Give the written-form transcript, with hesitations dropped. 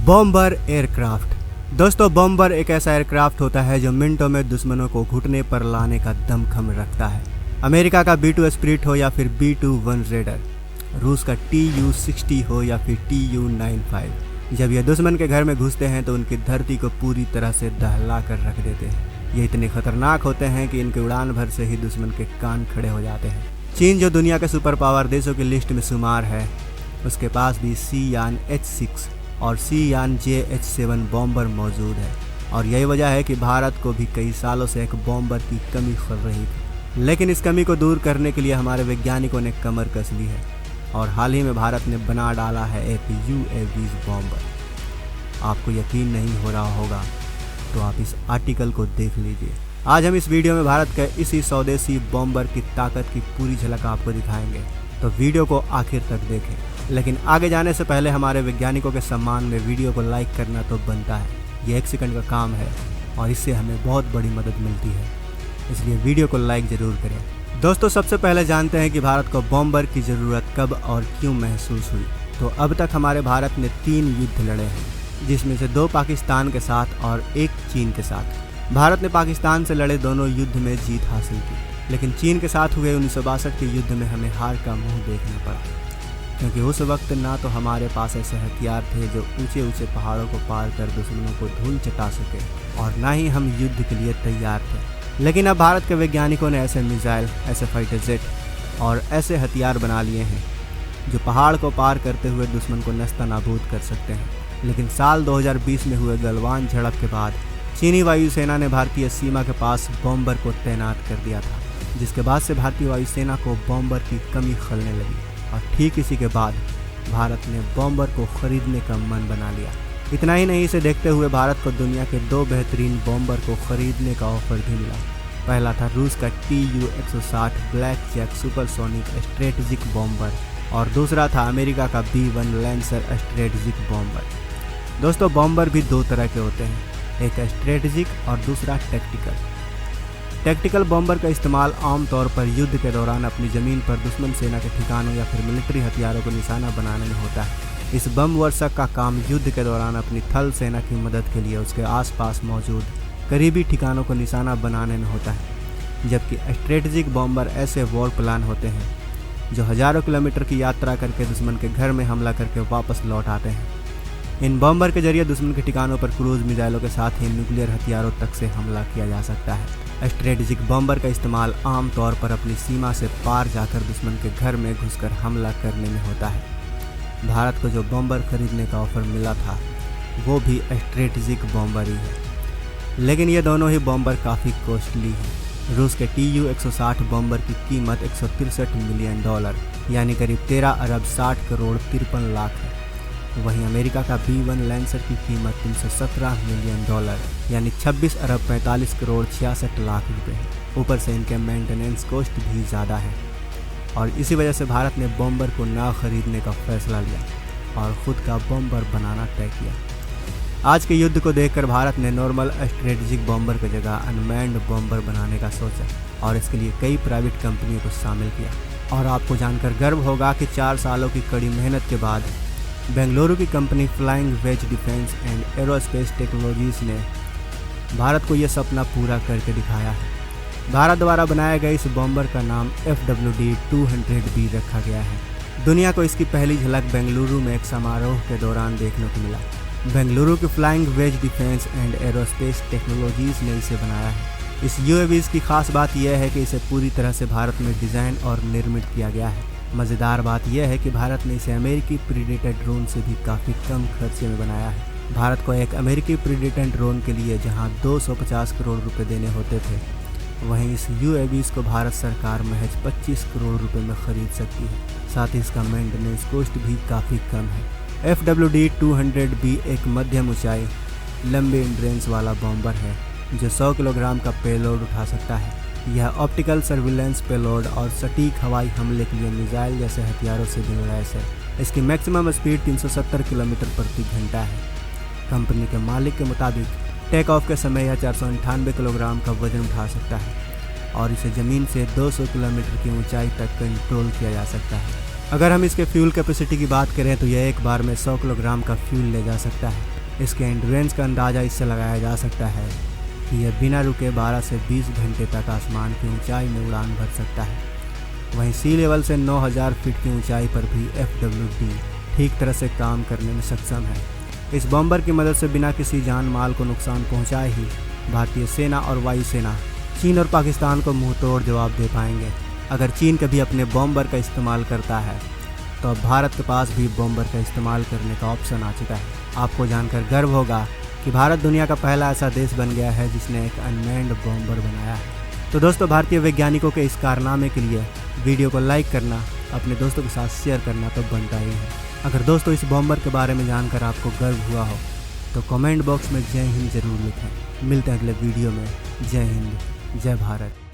Bomber aircraft. दोस्तों, bomber एक ऐसा एयरक्राफ्ट होता है जो मिनटों में दुश्मनों को घुटने पर लाने का दमखम रखता है। अमेरिका का B-2 स्पिरिट हो या फिर B-21 रेडर, रूस का Tu-60 हो या फिर Tu-95, जब ये दुश्मन के घर में घुसते हैं तो उनकी धरती को पूरी तरह से दहला कर रख देते हैं। ये इतने खतरनाक होते हैं कि इनके उड़ान भर से ही दुश्मन के कान खड़े हो जाते हैं। चीन जो दुनिया के सुपर पावर देशों की लिस्ट में शुमार है, उसके पास भी Xi'an H6 और Xi'an JH7 बॉम्बर मौजूद है। और यही वजह है कि भारत को भी कई सालों से एक बॉम्बर की कमी खल रही थी, लेकिन इस कमी को दूर करने के लिए हमारे वैज्ञानिकों ने कमर कस ली है और हाल ही में भारत ने बना डाला है एक UAVs बॉम्बर। आपको यकीन नहीं हो रहा होगा तो आप इस आर्टिकल को देख लीजिए। आज हम इस वीडियो में भारत के इसी स्वदेशी बॉम्बर की ताकत की पूरी झलक आपको दिखाएंगे, तो वीडियो को आखिर तक देखें। लेकिन आगे जाने से पहले हमारे वैज्ञानिकों के सम्मान में वीडियो को लाइक करना तो बनता है। ये 1 सेकंड का काम है और इससे हमें बहुत बड़ी मदद मिलती है, इसलिए वीडियो को लाइक ज़रूर करें। दोस्तों, सबसे पहले जानते हैं कि भारत को बॉम्बर की ज़रूरत कब और क्यों महसूस हुई। तो अब तक हमारे भारत ने 3 युद्ध लड़े हैं, जिसमें से 2 पाकिस्तान के साथ और 1 चीन के साथ। भारत ने पाकिस्तान से लड़े दोनों युद्ध में जीत हासिल की, लेकिन चीन के साथ हुए 1962 के युद्ध में हमें हार का मुंह देखना पड़ा, क्योंकि उस वक्त ना तो हमारे पास ऐसे हथियार थे जो ऊंचे ऊंचे पहाड़ों को पार कर दुश्मनों को धूल चटा सके, और ना ही हम युद्ध के लिए तैयार थे। लेकिन अब भारत के वैज्ञानिकों ने ऐसे मिसाइल, ऐसे फाइटर जेट और ऐसे हथियार बना लिए हैं जो पहाड़ को पार करते हुए दुश्मन को नस्तानाबूद कर सकते हैं। लेकिन साल 2020 में हुए गलवान झड़प के बाद चीनी वायुसेना ने भारतीय सीमा के पास बॉम्बर को तैनात कर दिया था, जिसके बाद से भारतीय वायुसेना को बॉम्बर की कमी खलने लगी। और ठीक इसी के बाद भारत ने बॉम्बर को खरीदने का मन बना लिया। इतना ही नहीं, इसे देखते हुए भारत को दुनिया के 2 बेहतरीन बॉम्बर को खरीदने का ऑफर भी मिला। पहला था रूस का Tu-160 Black Jack supersonic strategic bomber और दूसरा था अमेरिका का B-1 लैंसर स्ट्रेटेजिक बॉम्बर। दोस्तों, बॉम्बर भी 2 तरह के होते हैं, एक स्ट्रेटेजिक और दूसरा टैक्टिकल। टैक्टिकल बॉम्बर का इस्तेमाल आमतौर पर युद्ध के दौरान अपनी ज़मीन पर दुश्मन सेना के ठिकानों या फिर मिलिट्री हथियारों को निशाना बनाने में होता है। इस बम वर्षक का काम युद्ध के दौरान अपनी थल सेना की मदद के लिए उसके आसपास मौजूद करीबी ठिकानों को निशाना बनाने में होता है, जबकि स्ट्रेटेजिक बॉम्बर ऐसे वॉर प्लान होते हैं जो हज़ारों किलोमीटर की यात्रा करके दुश्मन के घर में हमला करके वापस लौट आते हैं। इन बॉम्बर के जरिए दुश्मन के ठिकानों पर क्रूज मिसाइलों के साथ ही न्यूक्लियर हथियारों तक से हमला किया जा सकता है। स्ट्रेटेजिक बॉम्बर का इस्तेमाल आमतौर पर अपनी सीमा से पार जाकर दुश्मन के घर में घुसकर हमला करने में होता है। भारत को जो बॉम्बर खरीदने का ऑफर मिला था वो भी स्ट्रेटेजिक बॉम्बर ही है, लेकिन ये दोनों ही बॉम्बर काफ़ी कॉस्टली हैं। रूस के Tu-160 बॉम्बर की कीमत $163 मिलियन यानी करीब 13 अरब 60 करोड़ 53 लाख है। वहीं अमेरिका का B-1 लैंसर की कीमत $317 मिलियन यानी 26 अरब 45 करोड़ 66 लाख रुपए है। ऊपर से इनके मेंटेनेंस कॉस्ट भी ज़्यादा है, और इसी वजह से भारत ने बॉम्बर को ना खरीदने का फैसला लिया और ख़ुद का बॉम्बर बनाना तय किया। आज के युद्ध को देखकर भारत ने नॉर्मल स्ट्रेटेजिक बॉम्बर की जगह अनमैन्ड बॉम्बर बनाने का सोचा और इसके लिए कई प्राइवेट कंपनियों को शामिल किया। और आपको जानकर गर्व होगा कि 4 सालों की कड़ी मेहनत के बाद बेंगलुरु की company Flying Wedge Defence and Aerospace Technologies ने भारत को यह सपना पूरा करके दिखाया है। भारत द्वारा बनाए गए इस बॉम्बर का नाम FWD-200B रखा गया है। दुनिया को इसकी पहली झलक बेंगलुरु में एक समारोह के दौरान देखने को मिला। बेंगलुरु की Flying Wedge Defence and Aerospace Technologies ने इसे बनाया है। इस UAVs की खास बात यह है कि इसे पूरी तरह से भारत में डिज़ाइन और निर्मित किया गया है। मज़ेदार बात यह है कि भारत ने इसे अमेरिकी प्रीडेटर ड्रोन से भी काफ़ी कम खर्चे में बनाया है। भारत को एक अमेरिकी प्रीडेटर ड्रोन के लिए जहां 250 करोड़ रुपए देने होते थे, वहीं इस UAVs को भारत सरकार महज 25 करोड़ रुपए में खरीद सकती है। साथ ही इसका मेंटेनेंस कॉस्ट भी काफ़ी कम है। FWD-200B एक मध्यम ऊंचाई, लंबे एंड्रेंस वाला बॉम्बर है जो 100 किलोग्राम का पेलोड उठा सकता है। यह ऑप्टिकल सर्विलेंस पेलोड और सटीक हवाई हमले के लिए मिसाइल जैसे हथियारों से भी लैस है। इसकी मैक्सिमम स्पीड 370 किलोमीटर प्रति घंटा है। कंपनी के मालिक के मुताबिक टेक ऑफ के समय यह 498 किलोग्राम का वजन उठा सकता है और इसे ज़मीन से 200 किलोमीटर की ऊंचाई तक कंट्रोल किया जा सकता है। अगर हम इसके फ्यूल कैपेसिटी की बात करें तो यह एक बार में 100 किलोग्राम का फ्यूल ले जा सकता है। इसके एंड्योरेंस का अंदाज़ा इससे लगाया जा सकता है कि यह बिना रुके 12 से 20 घंटे तक आसमान की ऊंचाई में उड़ान भर सकता है। वहीं सी लेवल से 9000 फीट की ऊंचाई पर भी FWD ठीक तरह से काम करने में सक्षम है। इस बॉम्बर की मदद से बिना किसी जान माल को नुकसान पहुंचाए ही भारतीय सेना और वायुसेना चीन और पाकिस्तान को मुंह तोड़ जवाब दे पाएंगे। अगर चीन कभी अपने बॉम्बर का इस्तेमाल करता है तो अब भारत के पास भी बॉम्बर का इस्तेमाल करने का ऑप्शन आ चुका है। आपको जानकर गर्व होगा कि भारत दुनिया का पहला ऐसा देश बन गया है जिसने एक अनमैन्ड बॉम्बर बनाया है। तो दोस्तों, भारतीय वैज्ञानिकों के इस कारनामे के लिए वीडियो को लाइक करना, अपने दोस्तों के साथ शेयर करना तो बनता ही है। अगर दोस्तों इस बॉम्बर के बारे में जानकर आपको गर्व हुआ हो तो कमेंट बॉक्स में जय हिंद जरूर लिखें। मिलते हैं अगले वीडियो में। जय हिंद, जय भारत।